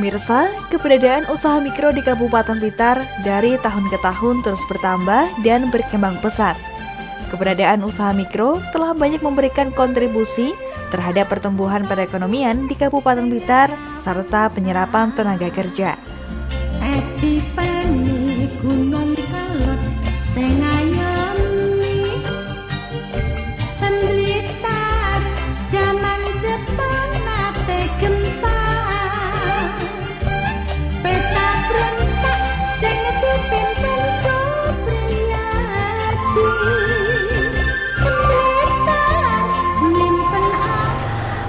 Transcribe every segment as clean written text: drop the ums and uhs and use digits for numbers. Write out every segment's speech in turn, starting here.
Pemirsa, keberadaan usaha mikro di Kabupaten Blitar dari tahun ke tahun terus bertambah dan berkembang pesat. Keberadaan usaha mikro telah banyak memberikan kontribusi terhadap pertumbuhan perekonomian di Kabupaten Blitar serta penyerapan tenaga kerja.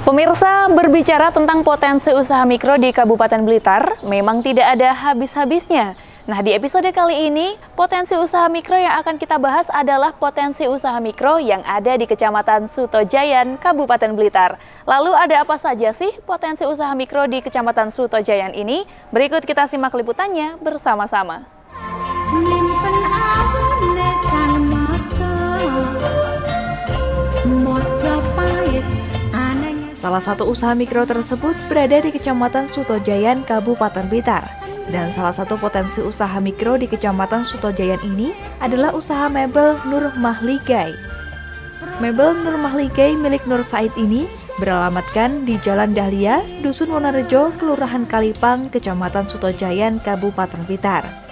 Pemirsa, berbicara tentang potensi usaha mikro di Kabupaten Blitar memang tidak ada habis-habisnya. Nah, di episode kali ini, potensi usaha mikro yang akan kita bahas adalah potensi usaha mikro yang ada di Kecamatan Sutojayan, Kabupaten Blitar. Lalu ada apa saja sih potensi usaha mikro di Kecamatan Sutojayan ini? Berikut kita simak liputannya bersama-sama. Salah satu usaha mikro tersebut berada di Kecamatan Sutojayan, Kabupaten Blitar. Dan salah satu potensi usaha mikro di Kecamatan Sutojayan ini adalah usaha mebel Nur Mahligai. Mebel Nur Mahligai milik Nur Said ini beralamatkan di Jalan Dahlia, Dusun Wonorejo, Kelurahan Kalipang, Kecamatan Sutojayan, Kabupaten Blitar.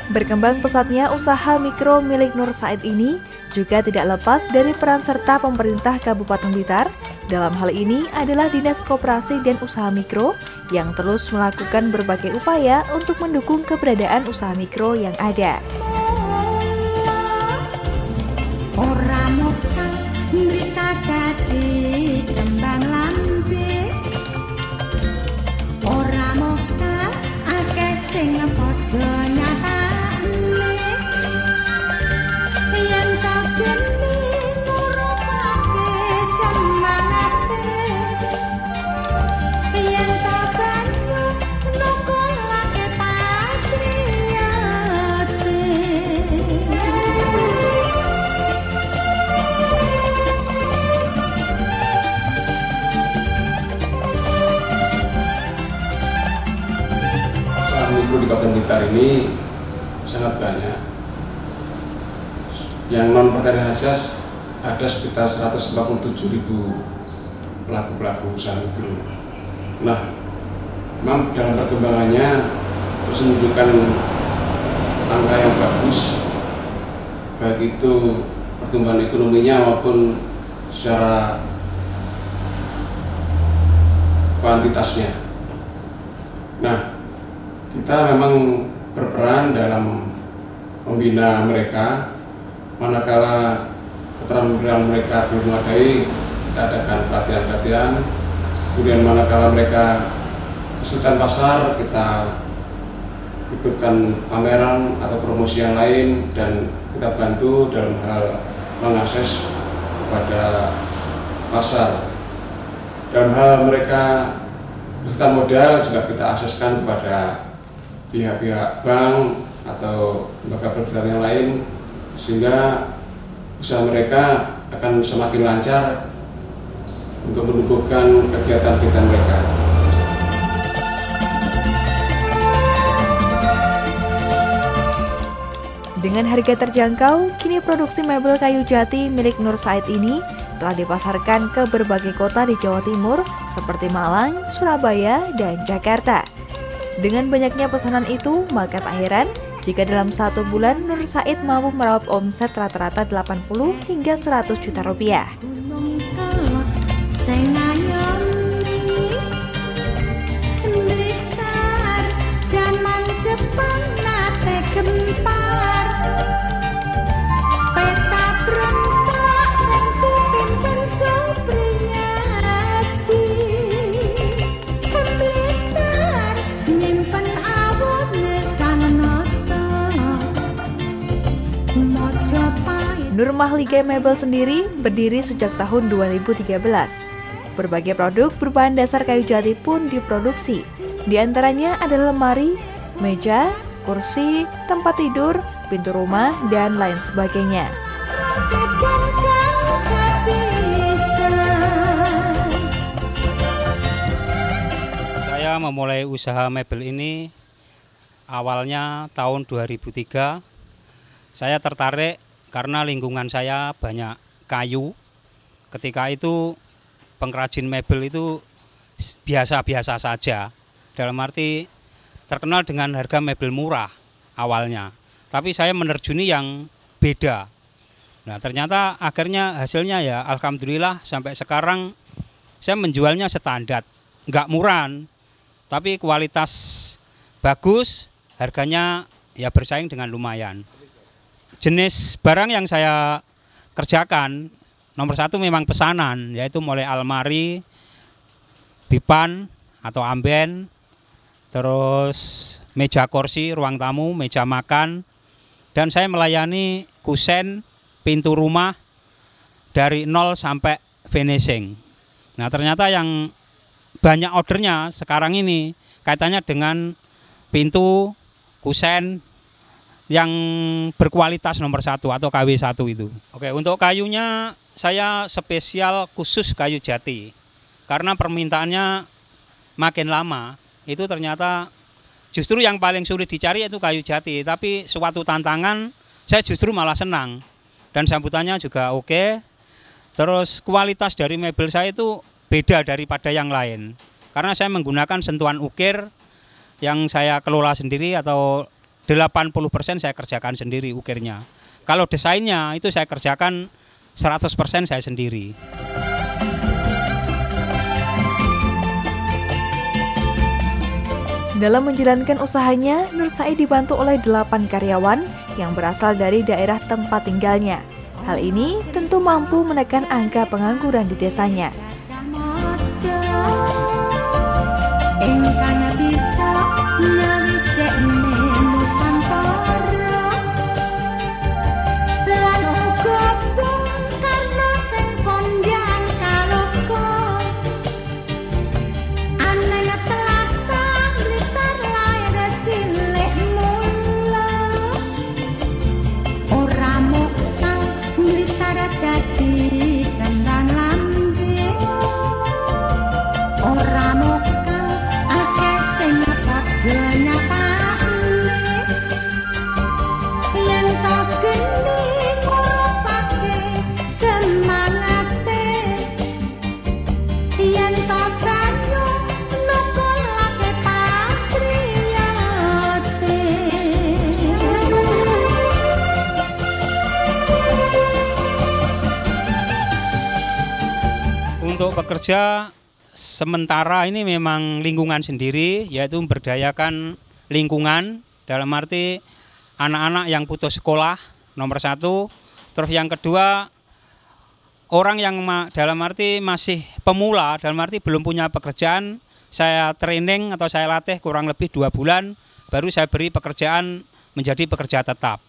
Berkembang pesatnya usaha mikro milik Nur Said ini juga tidak lepas dari peran serta pemerintah Kabupaten Blitar. Dalam hal ini adalah Dinas Koperasi dan Usaha Mikro yang terus melakukan berbagai upaya untuk mendukung keberadaan usaha mikro yang ada. Di Kabupaten Blitar ini sangat banyak. Yang non pertanian saja ada sekitar 147.000 pelaku usaha mikro. Nah, memang dalam perkembangannya terus menunjukkan angka yang bagus, baik itu pertumbuhan ekonominya maupun secara kuantitasnya. Nah, kita memang berperan dalam membina mereka, manakala keterampilan mereka belum memadai, kita adakan pelatihan-pelatihan. Kemudian manakala mereka kesulitan pasar, kita ikutkan pameran atau promosi yang lain, dan kita bantu dalam hal mengakses kepada pasar. Dalam hal mereka kesulitan modal juga kita akseskan kepada pihak-pihak bank atau lembaga perbankan yang lain, sehingga usaha mereka akan semakin lancar untuk menumbuhkan kegiatan-kegiatan mereka. Dengan harga terjangkau, kini produksi mebel kayu jati milik Nur Said ini telah dipasarkan ke berbagai kota di Jawa Timur seperti Malang, Surabaya, dan Jakarta. Dengan banyaknya pesanan itu, maka tak heran jika dalam satu bulan Nur Said mampu meraup omset rata-rata 80 hingga 100 juta rupiah. Nur Mahligai Mebel sendiri berdiri sejak tahun 2013. Berbagai produk berbahan dasar kayu jati pun diproduksi. Di antaranya ada lemari, meja, kursi, tempat tidur, pintu rumah, dan lain sebagainya. Saya memulai usaha mebel ini awalnya tahun 2003. Saya tertarik karena lingkungan saya banyak kayu. Ketika itu pengrajin mebel itu biasa-biasa saja. Dalam arti terkenal dengan harga mebel murah awalnya. Tapi saya menerjuni yang beda. Nah, ternyata akhirnya hasilnya ya alhamdulillah sampai sekarang saya menjualnya standar. Nggak murahan, tapi kualitas bagus, harganya ya bersaing dengan lumayan. Jenis barang yang saya kerjakan nomor satu memang pesanan, yaitu mulai almari, dipan atau amben, terus meja kursi, ruang tamu, meja makan, dan saya melayani kusen, pintu rumah dari nol sampai finishing. Nah, ternyata yang banyak ordernya sekarang ini kaitannya dengan pintu, kusen yang berkualitas nomor satu atau KW1 itu. Oke, untuk kayunya saya spesial khusus kayu jati. Karena permintaannya makin lama, itu ternyata justru yang paling sulit dicari itu kayu jati. Tapi suatu tantangan, saya justru malah senang. Dan sambutannya juga oke. Terus kualitas dari mebel saya itu beda daripada yang lain. Karena saya menggunakan sentuhan ukir yang saya kelola sendiri atau 80% saya kerjakan sendiri ukirnya. Kalau desainnya itu saya kerjakan 100% saya sendiri. Dalam menjalankan usahanya, Nur Said dibantu oleh 8 karyawan yang berasal dari daerah tempat tinggalnya. Hal ini tentu mampu menekan angka pengangguran di desanya. Untuk pekerja sementara ini memang lingkungan sendiri, yaitu memberdayakan lingkungan dalam arti anak-anak yang putus sekolah nomor satu, terus yang kedua orang yang dalam arti masih pemula, dalam arti belum punya pekerjaan, saya training atau saya latih kurang lebih 2 bulan, baru saya beri pekerjaan menjadi pekerja tetap.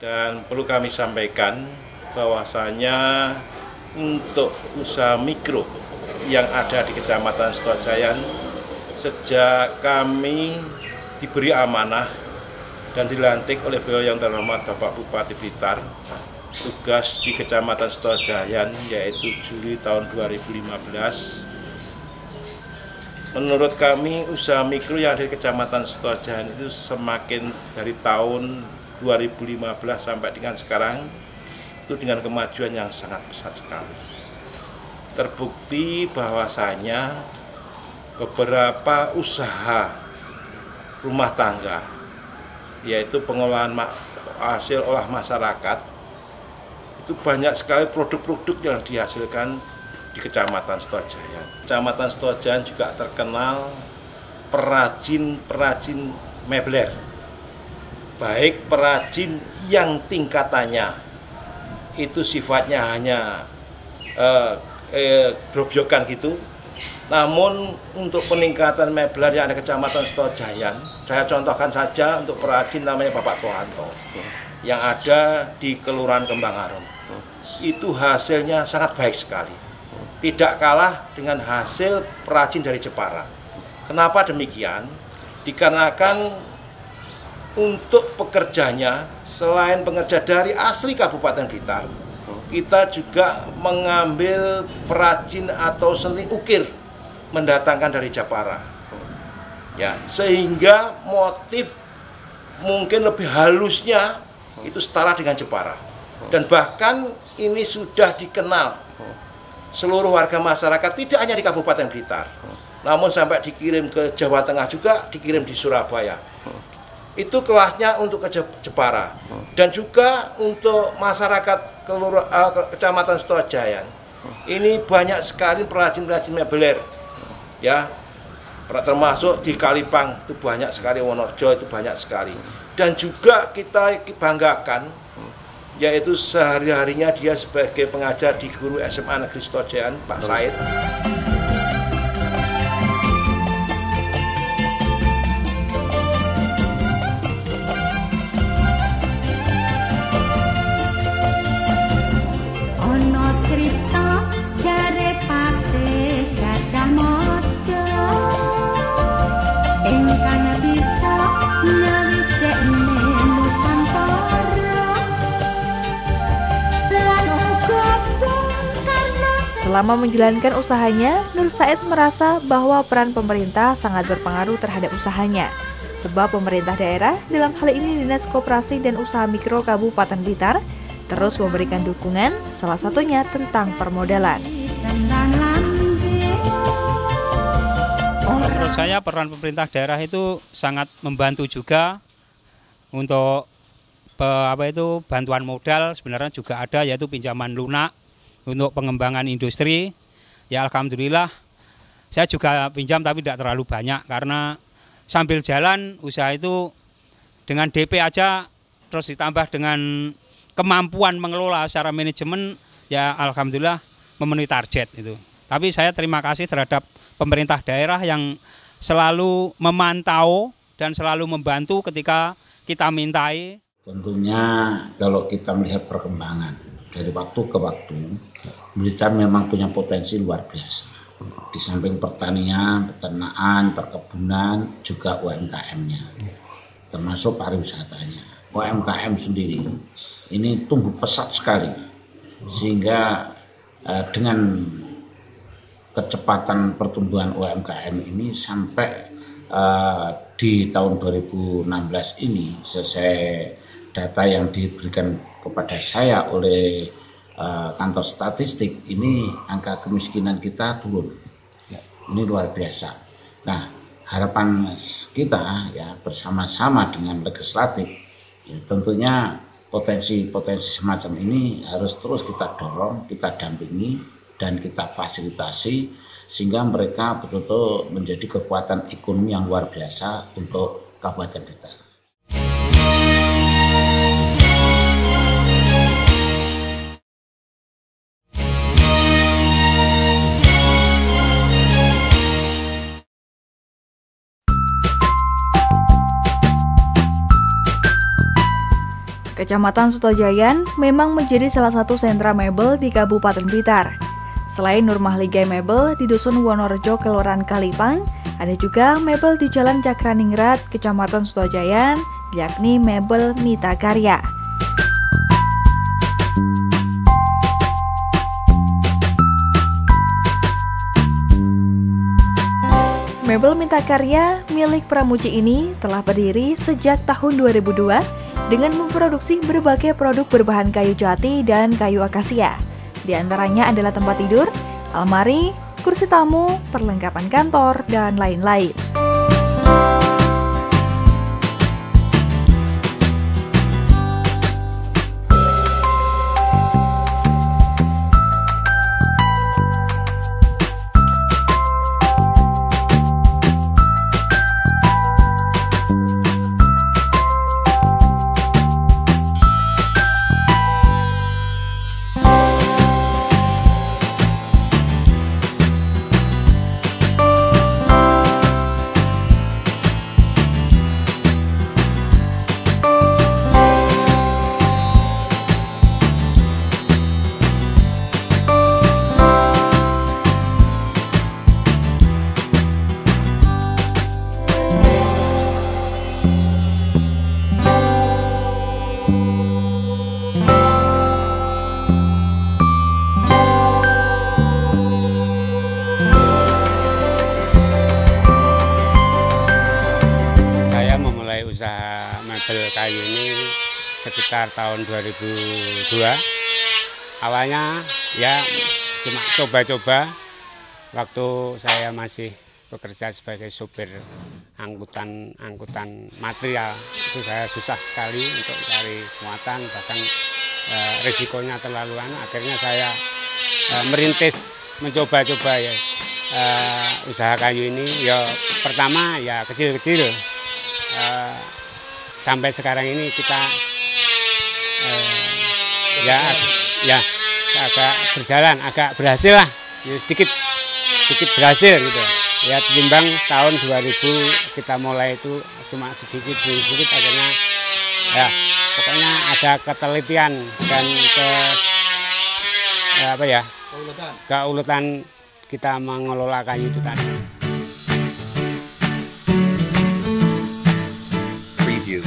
Dan perlu kami sampaikan bahwasanya untuk usaha mikro yang ada di Kecamatan Sitojayan, sejak kami diberi amanah dan dilantik oleh beliau yang terhormat Bapak Bupati Blitar, tugas di Kecamatan Sitojayan yaitu Juli tahun 2015. Menurut kami usaha mikro yang ada di Kecamatan Sitojayan itu semakin dari tahun 2015 sampai dengan sekarang itu dengan kemajuan yang sangat pesat sekali. Terbukti bahwasanya beberapa usaha rumah tangga, yaitu pengolahan hasil olah masyarakat, itu banyak sekali produk-produk yang dihasilkan di Kecamatan Sitojayan. Kecamatan Sitojayan juga terkenal perajin mebler, baik perajin yang tingkatannya itu sifatnya hanya grobyokan gitu. Namun untuk peningkatan mebler yang ada Kecamatan Sitojayan, saya contohkan saja untuk perajin namanya Bapak Tohanto, yang ada di Kelurahan Kembang Arum. Itu hasilnya sangat baik sekali. Tidak kalah dengan hasil perajin dari Jepara. Kenapa demikian? Dikarenakan untuk pekerjanya, selain pekerja dari asli Kabupaten Blitar, kita juga mengambil perajin atau seni ukir mendatangkan dari Jepara. Ya, sehingga motif mungkin lebih halusnya itu setara dengan Jepara. Dan bahkan ini sudah dikenal seluruh warga masyarakat, tidak hanya di Kabupaten Blitar, namun sampai dikirim ke Jawa Tengah juga, dikirim di Surabaya. Itu kelasnya untuk ke Jepara. Dan juga untuk masyarakat Kecamatan Sutojayan. Ini banyak sekali perajin-perajin mebeler. Ya, termasuk di Kalipang itu banyak sekali, Wonorejo itu banyak sekali. Dan juga kita banggakan, yaitu sehari-harinya dia sebagai pengajar di guru SMA Negeri Sutojayan, Pak Said. Selama menjalankan usahanya, Nur Said merasa bahwa peran pemerintah sangat berpengaruh terhadap usahanya. Sebab pemerintah daerah, dalam hal ini Dinas Koperasi dan Usaha Mikro Kabupaten Blitar, terus memberikan dukungan, salah satunya tentang permodalan. Menurut saya peran pemerintah daerah itu sangat membantu juga untuk bantuan modal. Sebenarnya juga ada, yaitu pinjaman lunak untuk pengembangan industri. Ya alhamdulillah saya juga pinjam tapi tidak terlalu banyak, karena sambil jalan usaha itu dengan DP aja, terus ditambah dengan kemampuan mengelola secara manajemen, ya alhamdulillah memenuhi target itu. Tapi saya terima kasih terhadap pemerintah daerah yang selalu memantau dan selalu membantu ketika kita mintai. Tentunya kalau kita melihat perkembangan dari waktu ke waktu, Blitar memang punya potensi luar biasa. Di samping pertanian, peternakan, perkebunan, juga UMKM-nya, termasuk pariwisatanya. UMKM sendiri ini tumbuh pesat sekali, sehingga dengan kecepatan pertumbuhan UMKM ini sampai di tahun 2016 ini, sesuai data yang diberikan kepada saya oleh kantor statistik, ini angka kemiskinan kita turun. Ini luar biasa. Nah, harapan kita ya bersama-sama dengan legislatif, ya, tentunya potensi-potensi semacam ini harus terus kita dorong, kita dampingi, dan kita fasilitasi sehingga mereka betul-betul menjadi kekuatan ekonomi yang luar biasa untuk Kabupaten Blitar. Kecamatan Sutojayan memang menjadi salah satu sentra mebel di Kabupaten Blitar. Selain Nur Mahligai Mebel di Dusun Wonorejo, Kelurahan Kalipang, ada juga mebel di Jalan Cakraningrat, Kecamatan Sutojayan, yakni Mebel Mita Karya. Mebel Mita Karya milik Pramuji ini telah berdiri sejak tahun 2002 dengan memproduksi berbagai produk berbahan kayu jati dan kayu akasia. Di antaranya adalah tempat tidur, almari, kursi tamu, perlengkapan kantor, dan lain-lain. mebel kayu ini sekitar tahun 2002. Awalnya ya cuma coba-coba waktu saya masih bekerja sebagai sopir angkutan material. Itu saya susah sekali untuk cari muatan, bahkan risikonya terlalu akhirnya saya merintis, mencoba-coba ya usaha kayu ini. Ya pertama ya kecil-kecil, sampai sekarang ini kita ya agak berjalan, agak berhasil lah, ya, sedikit berhasil gitu. Ya timbang tahun 2000 kita mulai itu cuma sedikit akhirnya ya pokoknya ada ketelitian dan keuletan kita mengelola kayu itu tadi. Preview.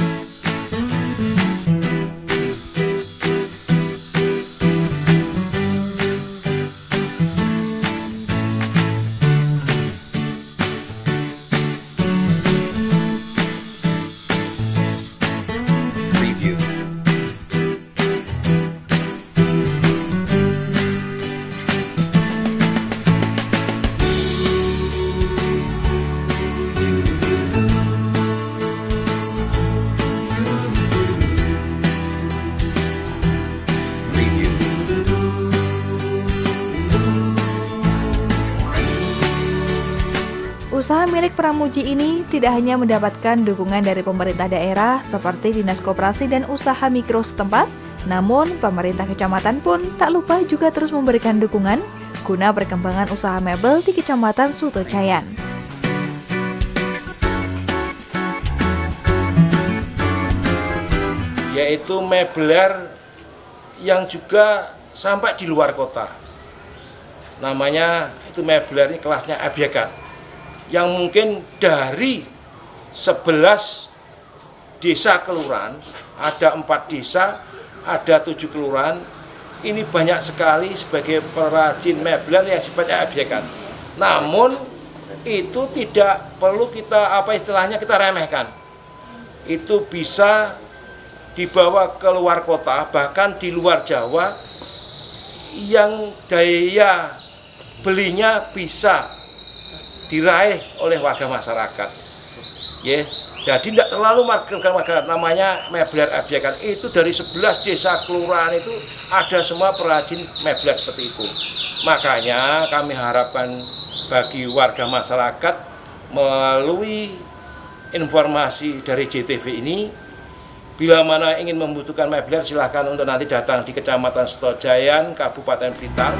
Usaha milik Pramuji ini tidak hanya mendapatkan dukungan dari pemerintah daerah seperti Dinas Koperasi dan Usaha Mikro setempat, namun pemerintah kecamatan pun tak lupa juga terus memberikan dukungan guna perkembangan usaha mebel di Kecamatan Sutojayan. Yaitu mebeler yang juga sampai di luar kota. Namanya itu mebeler ini kelasnya abjekan, yang mungkin dari 11 desa kelurahan, ada 4 desa, ada 7 kelurahan, ini banyak sekali sebagai perajin mebeler yang sifatnya abjekan. Namun itu tidak perlu kita kita remehkan. Itu bisa dibawa ke luar kota, bahkan di luar Jawa, yang daya belinya bisa diraih oleh warga masyarakat. Ya, jadi tidak terlalu warga namanya mebeler abjekan. Itu dari 11 desa kelurahan itu ada semua perajin mebeler seperti itu. Makanya kami harapkan bagi warga masyarakat melalui informasi dari JTV ini, bila mana ingin membutuhkan mebeler silahkan untuk nanti datang di Kecamatan Sutojayan, Kabupaten Blitar.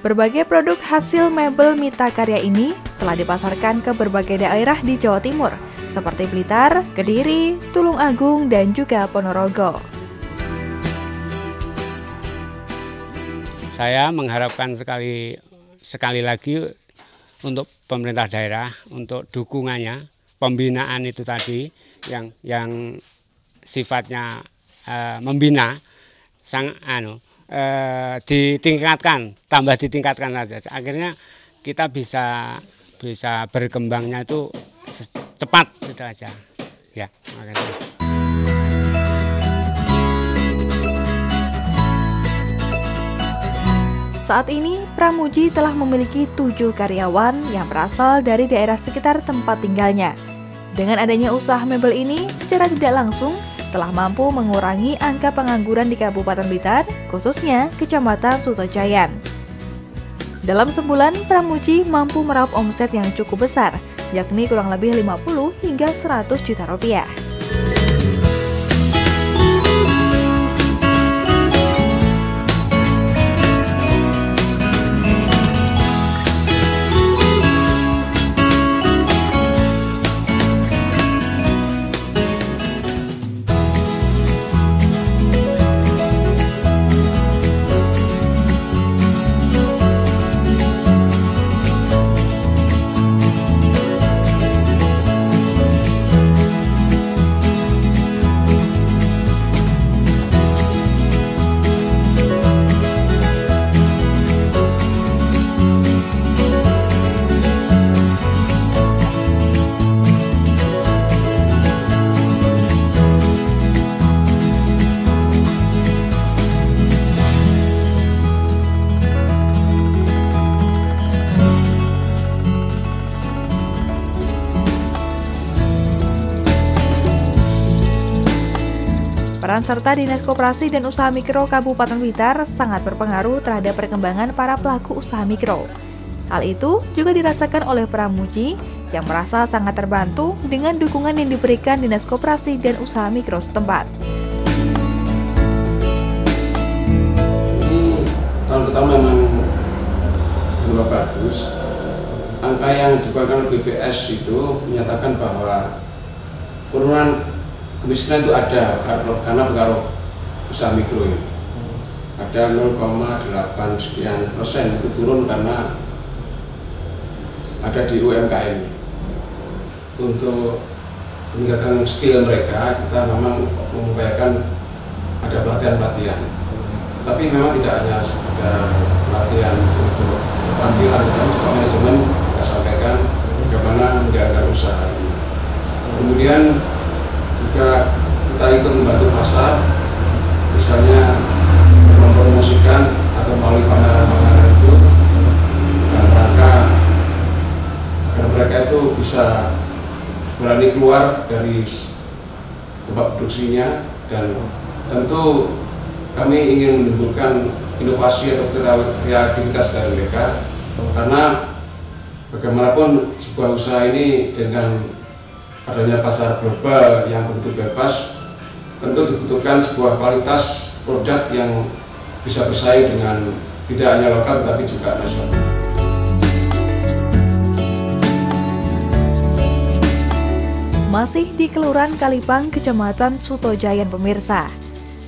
Berbagai produk hasil mebel Mita Karya ini telah dipasarkan ke berbagai daerah di Jawa Timur, seperti Blitar, Kediri, Tulungagung, dan juga Ponorogo. Saya mengharapkan sekali lagi untuk pemerintah daerah, untuk dukungannya, pembinaan itu tadi, yang sifatnya membina, ditingkatkan, tambah ditingkatkan saja. Akhirnya kita bisa berkembangnya itu cepat gitu aja. Ya, makasih. Saat ini, Pramuji telah memiliki 7 karyawan yang berasal dari daerah sekitar tempat tinggalnya. Dengan adanya usaha mebel ini, secara tidak langsung telah mampu mengurangi angka pengangguran di Kabupaten Blitar, khususnya Kecamatan Sutojayan. Dalam sebulan, Pramuji mampu meraup omset yang cukup besar, yakni kurang lebih 50 hingga 100 juta rupiah. Peran serta Dinas Koperasi dan Usaha Mikro Kabupaten Blitar sangat berpengaruh terhadap perkembangan para pelaku usaha mikro. Hal itu juga dirasakan oleh Pramuji yang merasa sangat terbantu dengan dukungan yang diberikan Dinas Koperasi dan Usaha Mikro setempat. Ini tahun pertama memang belum bagus. Angka yang dikeluarkan BPS itu menyatakan bahwa penurunan kemiskinan itu ada karena pengaruh usaha mikro ini. Ada 0,8 sekian persen itu turun karena ada di UMKM. Untuk meningkatkan skill mereka, kita memang mengupayakan ada pelatihan-pelatihan. Tapi memang tidak hanya sekedar pelatihan untuk keterampilan, tetapi juga manajemen kita sampaikan bagaimana menjalankan usaha ini. Kemudian juga kita ikut membantu pasar, misalnya mempromosikan atau melalui pameran-pameran itu dalam rangka agar mereka itu bisa berani keluar dari tempat produksinya, dan tentu kami ingin menimbulkan inovasi atau kreativitas dari mereka, karena bagaimanapun sebuah usaha ini dengan adanya pasar global yang begitu bebas, tentu dibutuhkan sebuah kualitas produk yang bisa bersaing dengan tidak hanya lokal tetapi juga nasional. Masih di Kelurahan Kalipang, Kecamatan Sutojayan pemirsa.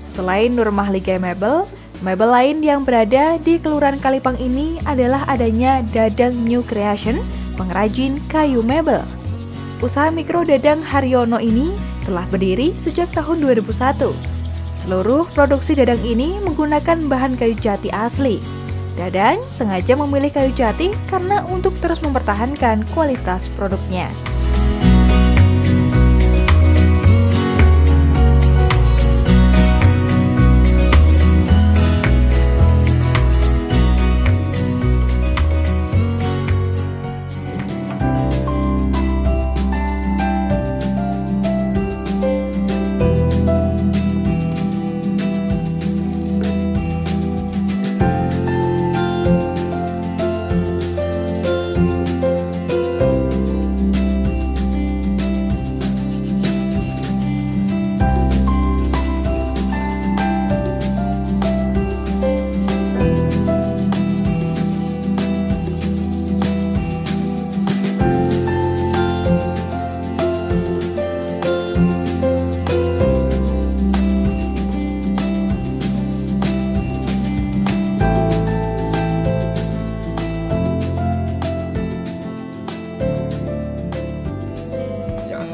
Selain Nur Mahlika Mebel, mebel lain yang berada di Kelurahan Kalipang ini adalah adanya Dadang New Creation, pengrajin kayu mebel. Usaha mikro Dadang Haryono ini telah berdiri sejak tahun 2001. Seluruh produksi Dadang ini menggunakan bahan kayu jati asli. Dadang sengaja memilih kayu jati karena untuk terus mempertahankan kualitas produknya.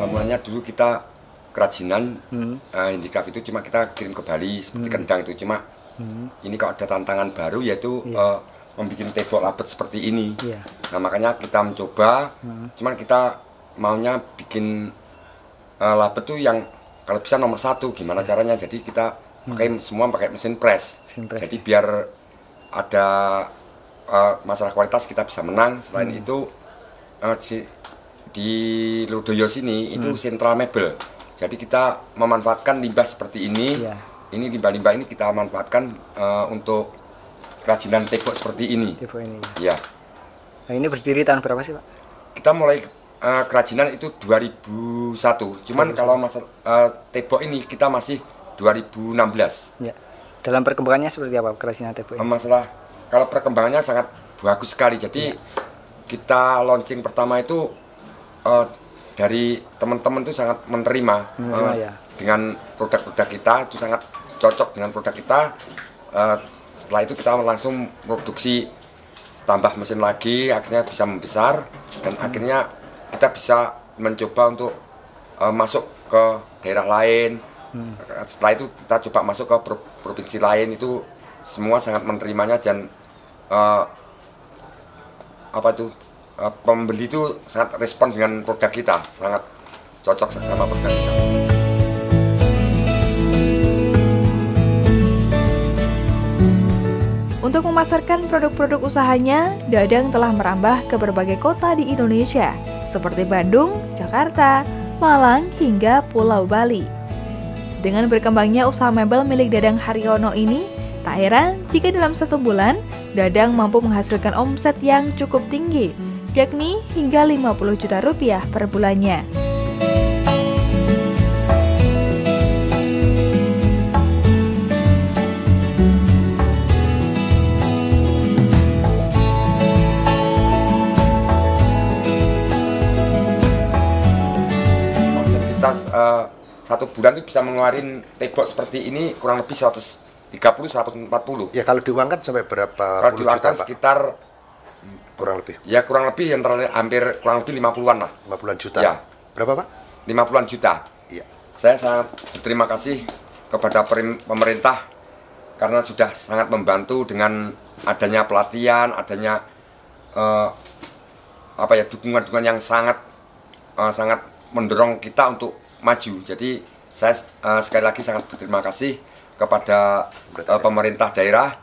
Mulanya dulu kita kerajinan handicraft itu cuma kita kirim ke Bali seperti kendang itu, cuma ini kalau ada tantangan baru yaitu membuat tembok lapet seperti ini. Nah makanya kita mencoba, cuman kita maunya bikin lapet tuh yang kalau bisa nomor 1, gimana caranya, jadi kita semua pakai mesin press. Jadi biar ada masalah kualitas kita bisa menang. Selain itu di Ludoyo sini itu sentral mebel, jadi kita memanfaatkan limbah seperti ini. Ini limbah-limbah ini kita manfaatkan untuk kerajinan tembok seperti ini. Ya. Nah, ini berdiri tahun berapa sih Pak? Kita mulai kerajinan itu 2001. Cuman kalau tembok ini kita masih 2016. Ya. Dalam perkembangannya seperti apa kerajinan tembok ini? Masalah kalau perkembangannya sangat bagus sekali. Jadi kita launching pertama itu dari teman-teman itu sangat menerima dengan produk-produk kita, itu sangat cocok dengan produk kita. Setelah itu kita langsung produksi, tambah mesin lagi, akhirnya bisa membesar dan akhirnya kita bisa mencoba untuk masuk ke daerah lain. Setelah itu kita coba masuk ke provinsi lain, itu semua sangat menerimanya dan pembeli itu sangat respon dengan produk kita, sangat cocok sama produk kita. Untuk memasarkan produk-produk usahanya, Dadang telah merambah ke berbagai kota di Indonesia, seperti Bandung, Jakarta, Malang, hingga Pulau Bali. Dengan berkembangnya usaha mebel milik Dadang Haryono ini, tak heran jika dalam 1 bulan, Dadang mampu menghasilkan omset yang cukup tinggi, yakni hingga 50 juta rupiah per bulannya. Kita 1 bulan itu bisa mengeluarkan tembok seperti ini kurang lebih 130-140. Ya kalau diuangkan sampai berapa? Kalau diuangkan sekitar kurang lebih. Ya kurang lebih yang hampir kurang lebih 50-an lah. 50-an juta. Ya. Berapa Pak? 50-an juta. Iya. Saya sangat berterima kasih kepada pemerintah karena sudah sangat membantu dengan adanya pelatihan, adanya dukungan-dukungan yang sangat mendorong kita untuk maju. Jadi saya sekali lagi sangat berterima kasih kepada pemerintah daerah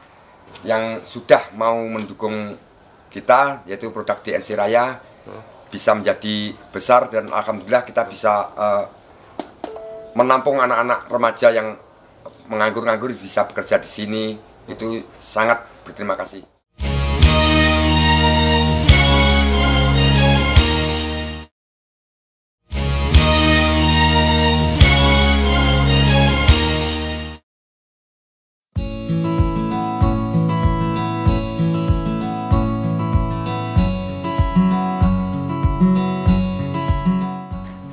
yang sudah mau mendukung kita, yaitu produk DNC Raya bisa menjadi besar dan alhamdulillah kita bisa menampung anak-anak remaja yang menganggur-nganggur bisa bekerja di sini. Itu sangat berterima kasih.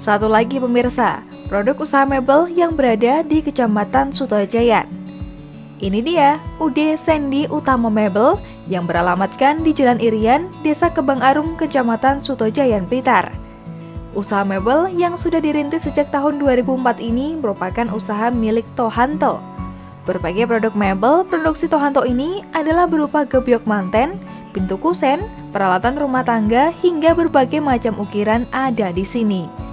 Satu lagi pemirsa, produk usaha mebel yang berada di Kecamatan Sutojayan. Ini dia UD Sandy Utama Mebel yang beralamatkan di Jalan Irian, Desa Kebang Arum, Kecamatan Sutojayan, Blitar. Usaha mebel yang sudah dirintis sejak tahun 2004 ini merupakan usaha milik Tohanto. Berbagai produk mebel produksi Tohanto ini adalah berupa gebyok manten, pintu kusen, peralatan rumah tangga, hingga berbagai macam ukiran ada di sini.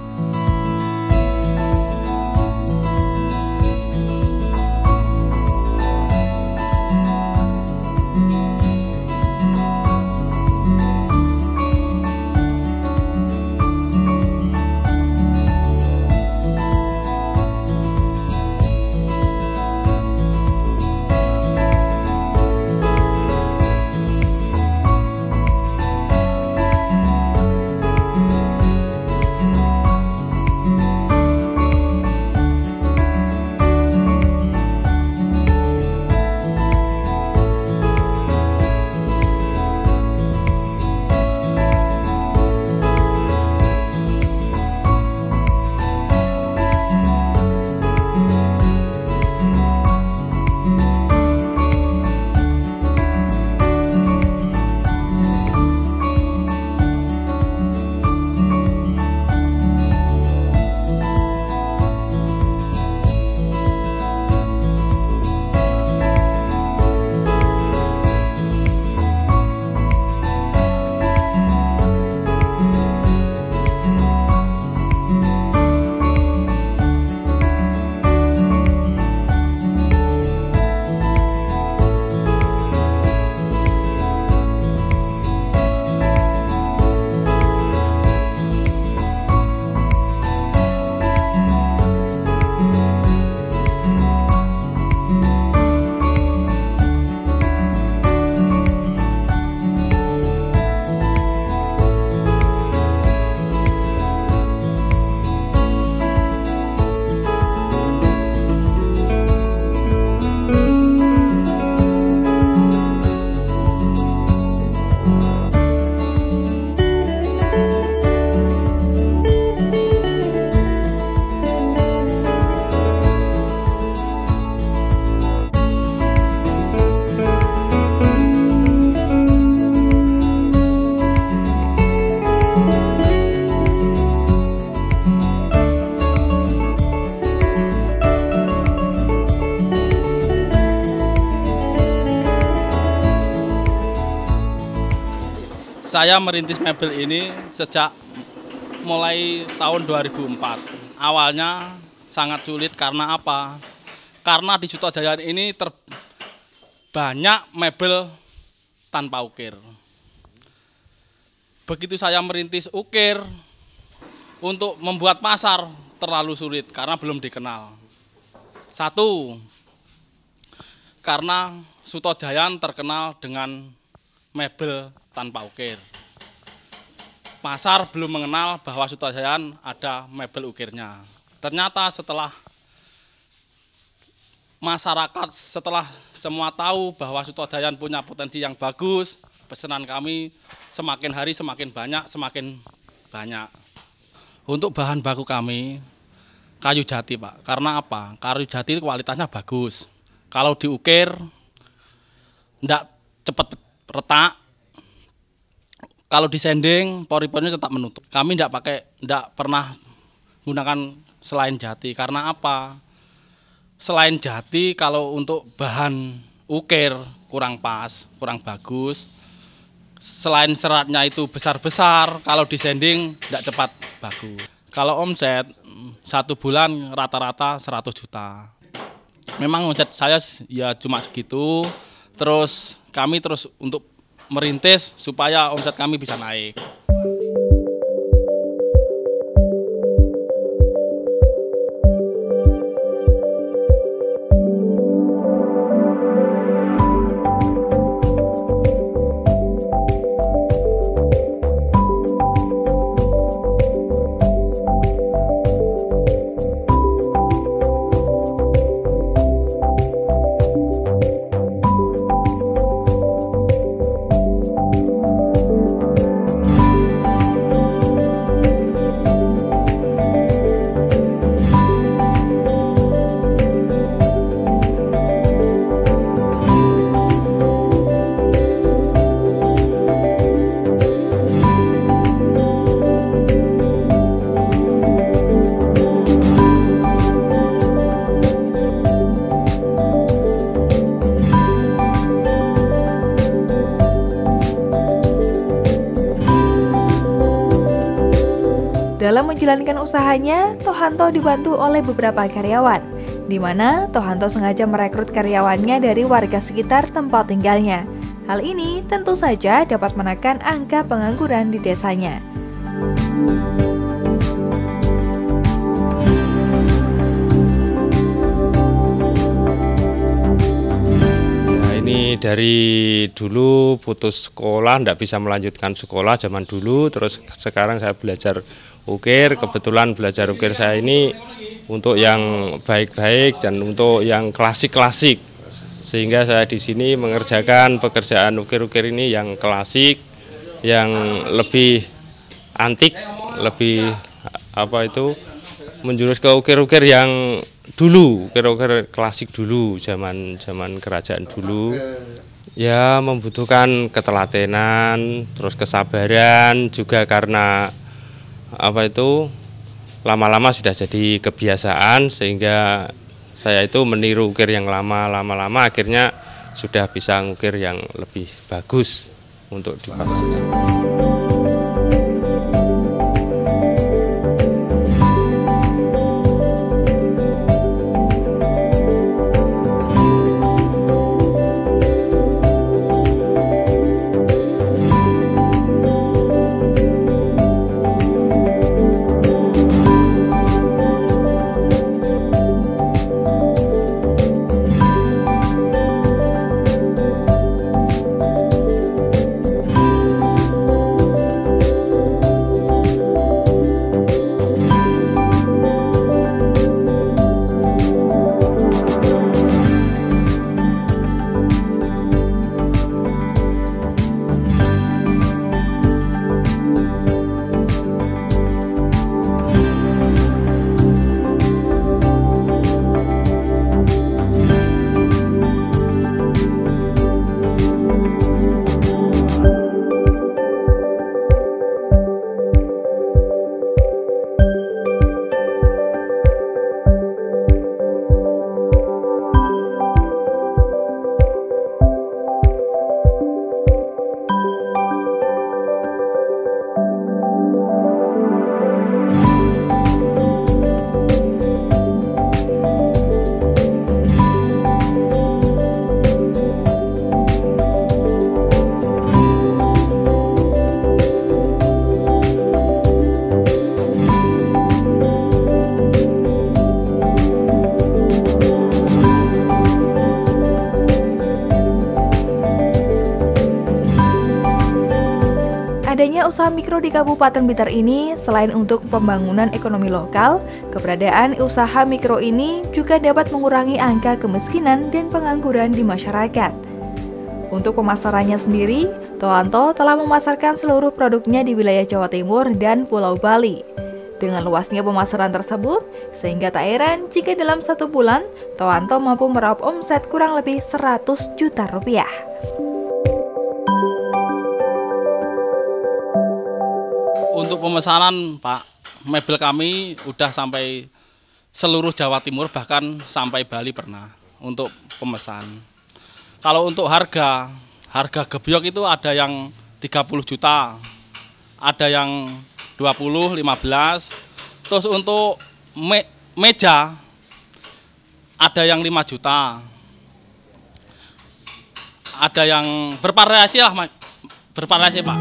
Saya merintis mebel ini sejak mulai tahun 2004. Awalnya sangat sulit karena apa? Karena di Sutojayan ini banyak mebel tanpa ukir. Begitu saya merintis ukir, untuk membuat pasar terlalu sulit karena belum dikenal. Satu, karena Sutojayan terkenal dengan mebel tanpa ukir. Pasar belum mengenal bahwa Sutojayan ada mebel ukirnya. Ternyata setelah masyarakat, setelah semua tahu bahwa Sutojayan punya potensi yang bagus, pesanan kami semakin hari semakin banyak. Untuk bahan baku kami, kayu jati, Pak. Karena apa? Kayu jati kualitasnya bagus. Kalau diukir, tidak cepat retak. Kalau disending, pori-porinya tetap menutup. Kami tidak pernah menggunakan selain jati. Karena apa? Selain jati, kalau untuk bahan ukir kurang pas, kurang bagus. Selain seratnya itu besar-besar, kalau disending tidak cepat bagus. Kalau omset, 1 bulan rata-rata 100 juta. Memang omset saya ya cuma segitu. Terus kami terus untuk merintis supaya omset kami bisa naik. Dalam menjalankan usahanya, Tohanto dibantu oleh beberapa karyawan, di mana Tohanto sengaja merekrut karyawannya dari warga sekitar tempat tinggalnya. Hal ini tentu saja dapat menekan angka pengangguran di desanya. Ini dari dulu putus sekolah, tidak bisa melanjutkan sekolah zaman dulu, terus sekarang saya belajar ukir. Kebetulan belajar ukir saya ini untuk yang baik-baik dan untuk yang klasik-klasik, sehingga saya di sini mengerjakan pekerjaan ukir-ukir ini yang klasik, yang lebih antik, lebih menjurus ke ukir-ukir yang dulu, ukir-ukir klasik dulu, zaman kerajaan dulu. Ya membutuhkan ketelatenan, terus kesabaran juga, karena lama-lama sudah jadi kebiasaan, sehingga saya itu meniru ukir yang lama-lama akhirnya sudah bisa ngukir yang lebih bagus untuk dipasang. besarnya usaha mikro di Kabupaten Blitar ini, selain untuk pembangunan ekonomi lokal, keberadaan usaha mikro ini juga dapat mengurangi angka kemiskinan dan pengangguran di masyarakat. Untuk pemasarannya sendiri, Tohanto telah memasarkan seluruh produknya di wilayah Jawa Timur dan Pulau Bali. Dengan luasnya pemasaran tersebut, sehingga tak heran jika dalam 1 bulan, Tohanto mampu meraup omset kurang lebih 100 juta rupiah. Untuk pemesanan, Pak, mebel kami udah sampai seluruh Jawa Timur, bahkan sampai Bali pernah untuk pemesan. Kalau untuk harga gebyok itu ada yang 30 juta, ada yang 20, 15. Terus untuk meja ada yang 5 juta. Ada yang bervariasi lah, bervariasi, Pak.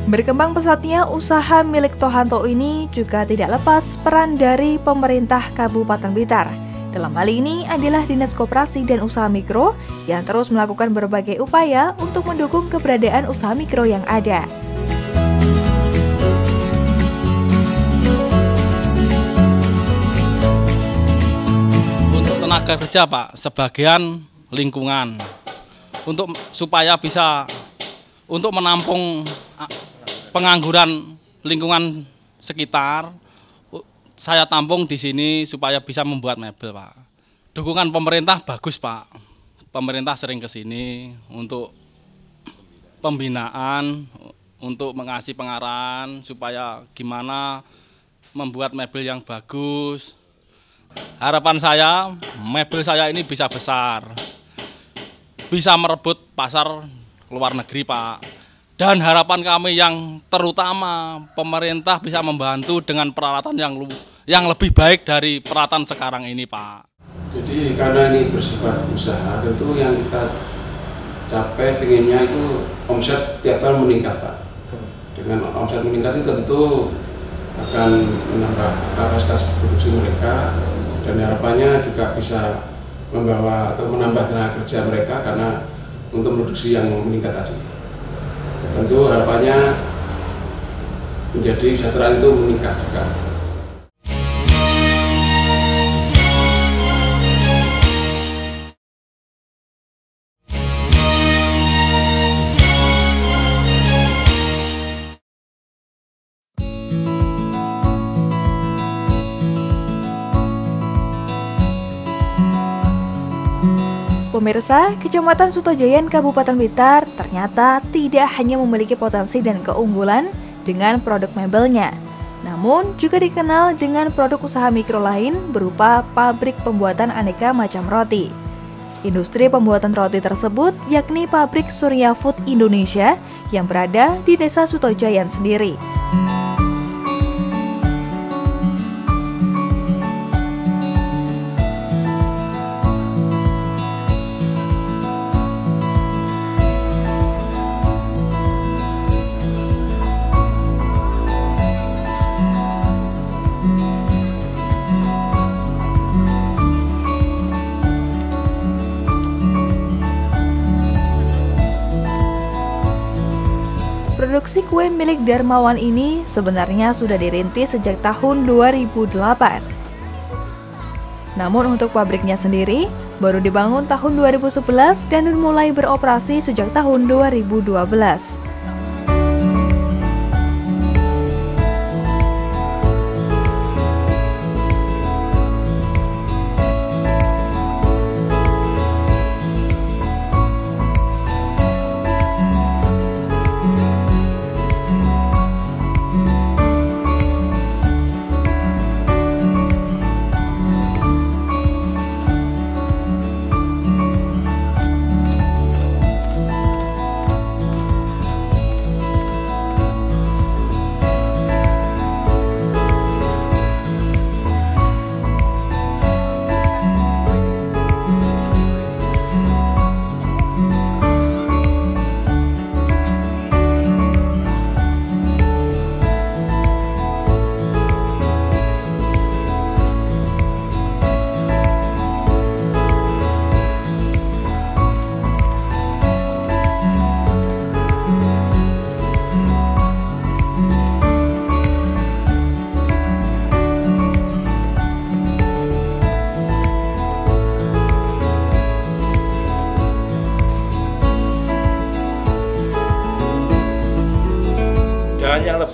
Berkembang pesatnya usaha milik Tohanto ini juga tidak lepas peran dari pemerintah Kabupaten Blitar. Dalam hal ini adalah Dinas Koperasi dan Usaha Mikro yang terus melakukan berbagai upaya untuk mendukung keberadaan usaha mikro yang ada. Untuk tenaga kerja, Pak, sebagian lingkungan. Supaya bisa untuk menampung pengangguran lingkungan sekitar, saya tampung di sini supaya bisa membuat mebel, Pak. Dukungan pemerintah bagus, Pak. Pemerintah sering ke sini untuk pembinaan, untuk mengasih pengarahan supaya gimana membuat mebel yang bagus. Harapan saya, mebel saya ini bisa besar, bisa merebut pasar luar negeri, Pak. Dan harapan kami yang terutama pemerintah bisa membantu dengan peralatan yang lebih baik dari peralatan sekarang ini, Pak. Jadi karena ini bersifat usaha, tentu yang kita capai pinginnya itu omset tiap tahun meningkat, Pak. Dengan omset meningkat itu tentu akan menambah kapasitas produksi mereka dan harapannya juga bisa membawa atau menambah tenaga kerja mereka karena untuk produksi yang meningkat tadi. Tentu harapannya menjadi kesejahteraan itu meningkat juga. Pemirsa, Kecamatan Sutojayan Kabupaten Blitar ternyata tidak hanya memiliki potensi dan keunggulan dengan produk mebelnya, namun juga dikenal dengan produk usaha mikro lain berupa pabrik pembuatan aneka macam roti. Industri pembuatan roti tersebut yakni pabrik Surya Food Indonesia yang berada di Desa Sutojayan sendiri. Produksi kue milik Darmawan ini sebenarnya sudah dirintis sejak tahun 2008. Namun untuk pabriknya sendiri baru dibangun tahun 2011 dan mulai beroperasi sejak tahun 2012.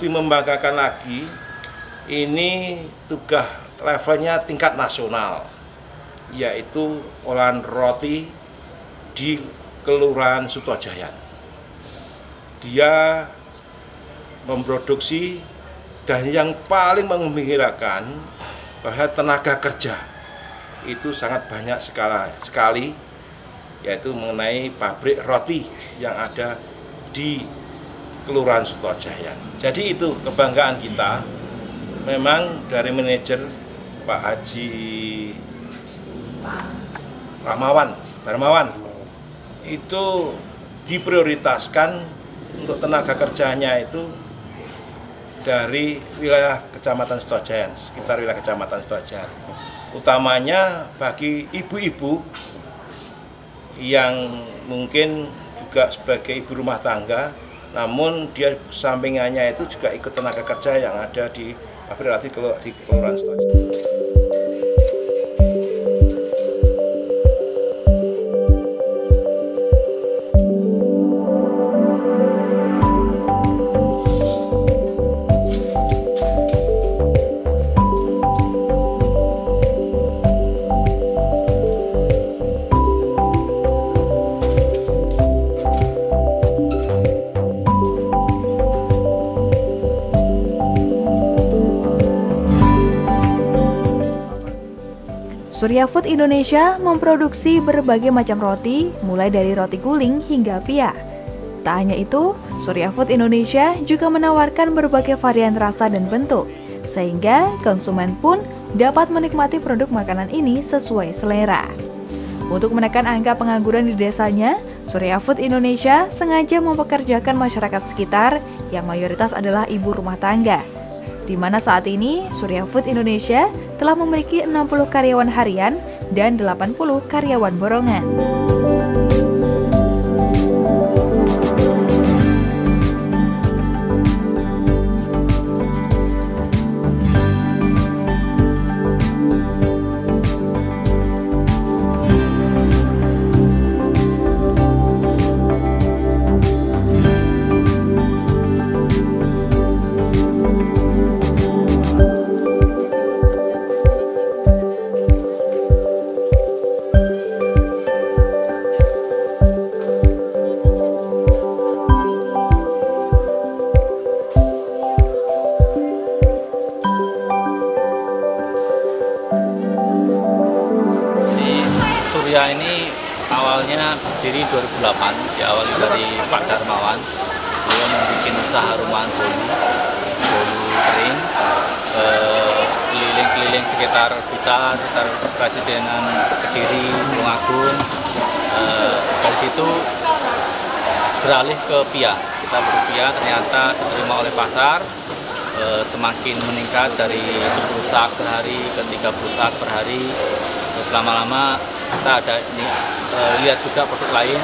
lebih membanggakan lagi, ini tugas levelnya tingkat nasional, yaitu olahan roti di Kelurahan Sutojayan. Dia memproduksi, dan yang paling mengembirakan bahwa tenaga kerja itu sangat banyak sekali, yaitu mengenai pabrik roti yang ada di Kelurahan Sutojayan. Jadi itu kebanggaan kita. Memang dari manajer Pak Haji Darmawan itu diprioritaskan untuk tenaga kerjanya itu dari wilayah Kecamatan Sutojayan, sekitar wilayah Kecamatan Sutojayan. Utamanya bagi ibu-ibu yang mungkin juga sebagai ibu rumah tangga, namun dia sampingannya itu juga ikut tenaga kerja yang ada di pabrik roti di Kelurahan Sutojayan. Surya Food Indonesia memproduksi berbagai macam roti, mulai dari roti guling hingga pia. Tak hanya itu, Surya Food Indonesia juga menawarkan berbagai varian rasa dan bentuk, sehingga konsumen pun dapat menikmati produk makanan ini sesuai selera. Untuk menekan angka pengangguran di desanya, Surya Food Indonesia sengaja mempekerjakan masyarakat sekitar yang mayoritas adalah ibu rumah tangga, di mana saat ini Surya Food Indonesia telah memiliki 60 karyawan harian dan 80 karyawan borongan. Surya ini awalnya berdiri 2008, diawali dari Pak Darmawan. Beliau membuat usaha rumahan bolu kering, keliling-keliling sekitar Kuta, sekitar Presidenan Kediri, Tulungagung. Dari situ beralih ke pia. Kita berpia, ternyata diterima oleh pasar, semakin meningkat dari 10 sak per hari ke 30 sak per hari. Lama-lama kita ada ini lihat juga produk lain,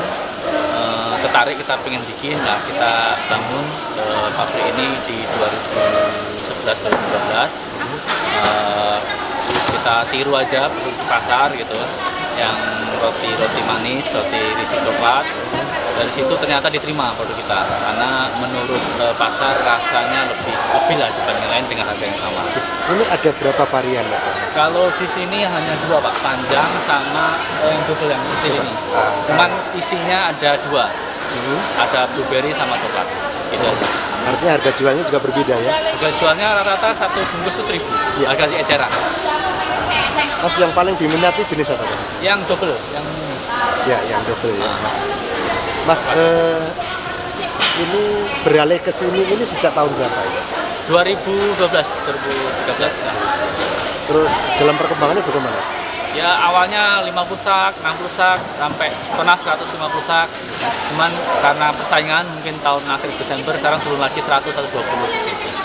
tertarik kita pengen bikin. Nah, kita bangun pabrik ini di 2011-2012. Kita tiru aja produk pasar gitu, yang roti manis, roti isi coklat. Dari situ ternyata diterima produk kita, karena menurut pasar rasanya lebih lah dibanding lain dengan harga yang sama. Ini ada berapa varian, Pak? Kalau di sini hanya 2, Pak, panjang sama yang double yang kecil ini. Cuman isinya ada 2, ada blueberry sama coklat. Gitu aja. Artinya harga jualnya juga berbeda ya? Harga jualnya rata-rata 1 bungkus itu 1.000, harga di eceran. Mas, yang paling diminati jenis apa? Yang double, yang ini. Ya, yang double ya. Mas, ini beralih ke sini ini sejak tahun berapa ya? 2013. Terus dalam perkembangannya bagaimana? Ya awalnya 50 sak, 60 sak, sampai pernah 150 sak. Cuman karena persaingan mungkin tahun akhir Desember, sekarang turun lagi 100-120.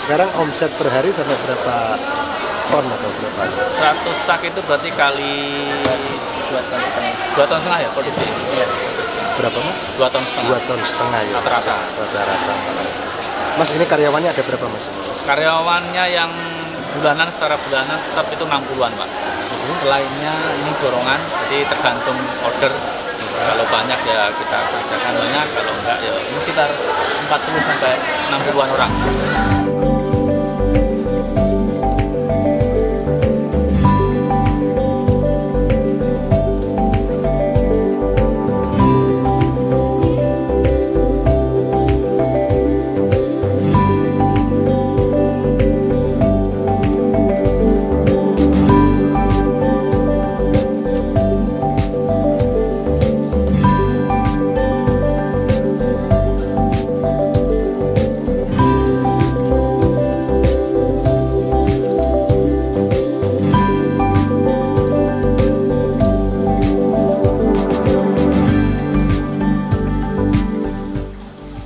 Sekarang omset per hari sampai berapa ton atau berapa? 100 sak itu berarti kali 2 ton setengah ya produksi. Iya. Berapa, Mas? 2 ton setengah. 2 ton setengah ya. Rata-rata. Mas, ini karyawannya ada berapa, Mas? Karyawannya yang bulanan, secara bulanan tetap itu 60-an, Pak. Selainnya ini borongan, jadi tergantung order. Kalau banyak ya kita kerjakan banyak, kalau enggak ya sekitar 40 sampai 60-an orang.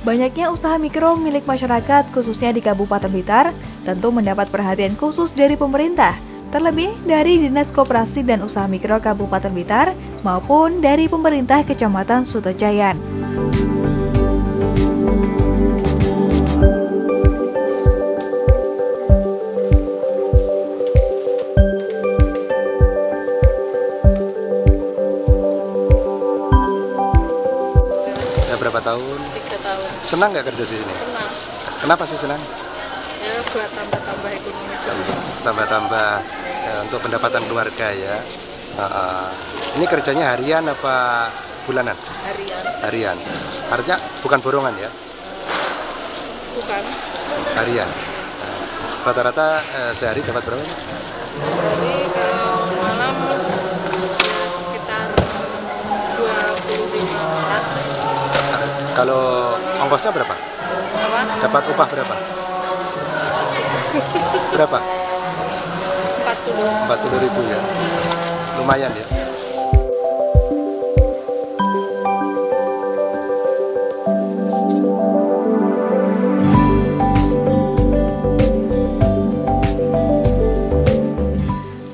Banyaknya usaha mikro milik masyarakat khususnya di Kabupaten Blitar tentu mendapat perhatian khusus dari pemerintah, terlebih dari Dinas Koperasi dan Usaha Mikro Kabupaten Blitar maupun dari pemerintah Kecamatan Sutojayan. Berapa tahun? 3 tahun. Senang nggak kerja di sini? Senang. Kenapa sih senang? Ya buat tambah-tambah ekonomi. Tambah-tambah ya, untuk pendapatan keluarga ya. Ini kerjanya harian apa bulanan? Harian. Harian. Artinya bukan borongan ya? Bukan. Harian. Rata-rata sehari dapat berapa? Jadi kalau malam sekitar 25. Kalau ongkosnya berapa? Apa? Dapat upah berapa? Berapa? 40.000 ya. Lumayan ya.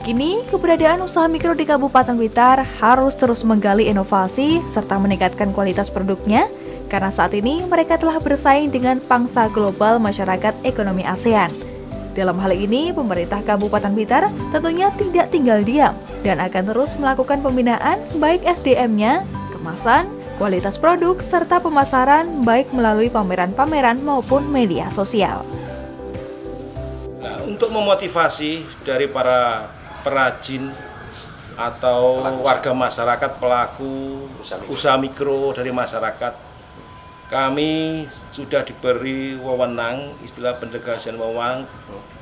Kini, keberadaan usaha mikro di Kabupaten Blitar harus terus menggali inovasi serta meningkatkan kualitas produknya, karena saat ini mereka telah bersaing dengan pangsa global masyarakat ekonomi ASEAN. Dalam hal ini, pemerintah Kabupaten Blitar tentunya tidak tinggal diam dan akan terus melakukan pembinaan baik SDM-nya, kemasan, kualitas produk, serta pemasaran baik melalui pameran-pameran maupun media sosial. Nah, untuk memotivasi dari para perajin atau warga masyarakat, pelaku usaha mikro dari masyarakat, kami sudah diberi wewenang, istilah pendegasan wewenang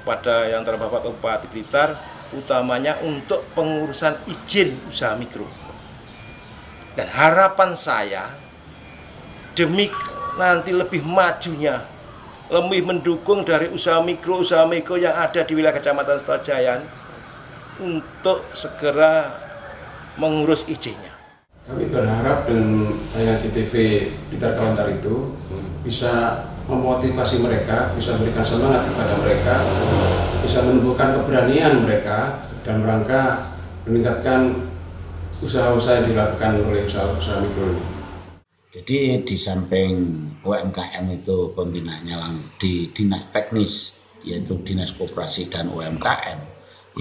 pada yang terbapak Bupati Blitar, utamanya untuk pengurusan izin usaha mikro. Dan harapan saya, demi nanti lebih majunya, lebih mendukung dari usaha mikro yang ada di wilayah Kecamatan Sutojayan untuk segera mengurus izinnya. Kami berharap dengan tayangan CTV Blitar Kawantar itu bisa memotivasi mereka, bisa memberikan semangat kepada mereka, bisa menumbuhkan keberanian mereka dalam rangka meningkatkan usaha-usaha yang dilakukan oleh usaha mikro ini. Jadi di samping UMKM itu pembinaannya di Dinas Teknis, yaitu Dinas Koperasi dan UMKM,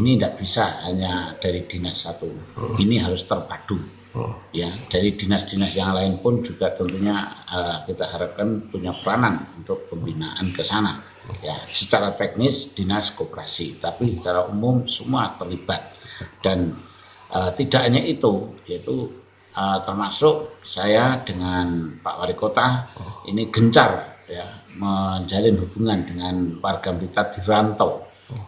ini tidak bisa hanya dari dinas satu, ini harus terpadu. Ya, dari dinas-dinas yang lain pun juga tentunya kita harapkan punya peranan untuk pembinaan ke sana. Ya, secara teknis dinas koperasi, tapi secara umum semua terlibat. Dan tidak hanya itu, yaitu termasuk saya dengan Pak Wali Kota ini gencar ya menjalin hubungan dengan warga Blitar di rantau.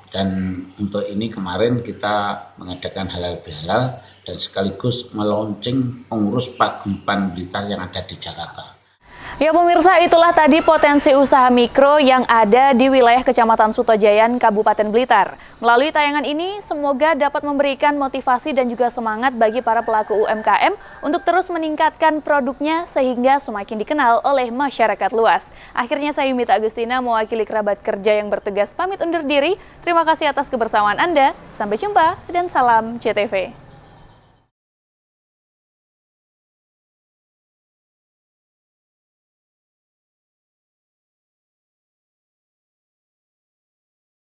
Dan untuk ini kemarin kita mengadakan halal bihalal dan sekaligus meluncing pengurus paguyuban Blitar yang ada di Jakarta. Ya pemirsa, itulah tadi potensi usaha mikro yang ada di wilayah Kecamatan Sutojayan, Kabupaten Blitar. Melalui tayangan ini, semoga dapat memberikan motivasi dan juga semangat bagi para pelaku UMKM untuk terus meningkatkan produknya sehingga semakin dikenal oleh masyarakat luas. Akhirnya saya Yumita Agustina mewakili kerabat kerja yang bertugas pamit undur diri. Terima kasih atas kebersamaan Anda. Sampai jumpa dan salam CTV.